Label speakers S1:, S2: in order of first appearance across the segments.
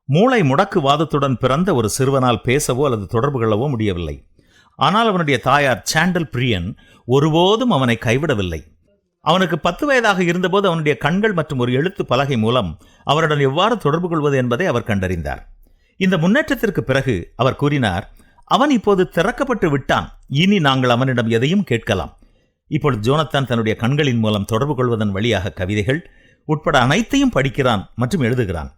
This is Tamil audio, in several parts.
S1: மூளை முடக்குவாதத்துடன் பிறந்த ஒரு சிறுவனால் பேசவோ அல்லது தொடர்பு கொள்ளவோ முடியவில்லை. ஆனால் அவனுடைய தாயார் சாண்டல் பிரியன் ஒருபோதும் அவனை கைவிடவில்லை. அவனுக்கு 10 வயதாக இருந்தபோது அவனுடைய கண்கள் மற்றும் ஒரு எழுத்து பலகை மூலம் அவருடன் எவ்வாறு தொடர்பு கொள்வது என்பதை அவர் கண்டறிந்தார். இந்த முன்னேற்றத்திற்கு பிறகு அவர் கூறினார், அவன் இப்போது திறக்கப்பட்டு விட்டான், இனி நாங்கள் அவனிடம் எதையும் கேட்கலாம். இப்பொழுது ஜோனத்தான் தன்னுடைய கண்களின் மூலம் தொடர்பு கொள்வதன் வழியாக கவிதைகள் உட்பட அனைத்தையும் படிக்கிறான் மற்றும் எழுதுகிறான்.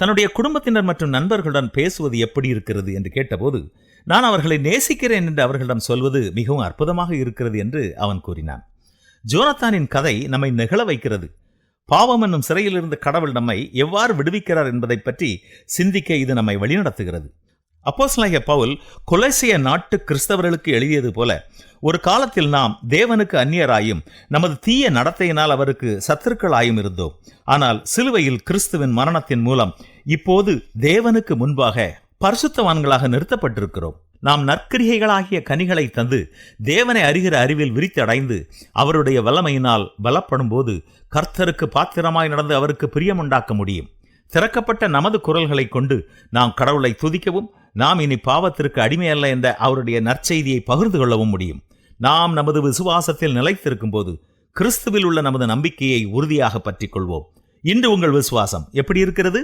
S1: தன்னுடைய குடும்பத்தினர் மற்றும் நண்பர்களுடன் பேசுவது எப்படி இருக்கிறது என்று கேட்டபோது, நான் அவர்களை நேசிக்கிறேன் என்று அவர்களிடம் சொல்வது மிகவும் அற்புதமாக இருக்கிறது என்று அவன் கூறினான். ஜோனத்தானின் கதை நம்மை நெகிழ வைக்கிறது. பாவம் என்னும் சிறையிலிருந்து கடவுள் நம்மை எவ்வாறு விடுவிக்கிறார் என்பதை பற்றி சிந்திக்க இது நம்மை வழிநடத்துகிறது. அப்போஸ்தலனாகிய பவுல் கொலோசிய நாட்டு கிறிஸ்தவர்களுக்கு எழுதியது போல, ஒரு காலத்தில் நாம் தேவனுக்கு அந்நியராயும் நமது தீய நடத்தையினால் அவருக்கு சத்துருக்களாயும் இருந்தோம். ஆனால் சிலுவையில் கிறிஸ்துவின் மரணத்தின் மூலம் இப்போது தேவனுக்கு முன்பாக பரிசுத்தவான்களாக நிறுத்தப்பட்டிருக்கிறோம். நாம் நற்கிரிகைகளாகிய கனிகளை தந்து தேவனை அறிகிற அறிவில் விரித்தடைந்து அவருடைய வல்லமையினால் பலப்படும் போது கர்த்தருக்கு பாத்திரமாய் நடந்து அவருக்கு பிரியமுண்டாக்க முடியும். திறக்கப்பட்ட நமது குரல்களை கொண்டு நாம் கடவுளை துதிக்கவும், நாம் இனி பாவத்திற்கு அடிமையல்ல என்ற அவருடைய நற்செய்தியை பகிர்ந்து கொள்ளவும் முடியும். நாம் நமது விசுவாசத்தில் நிலைத்திருக்கும் போது கிறிஸ்துவில் உள்ள நமது நம்பிக்கையை உறுதியாக பற்றிக் கொள்வோம். இன்று உங்கள் விசுவாசம் எப்படி இருக்கிறது?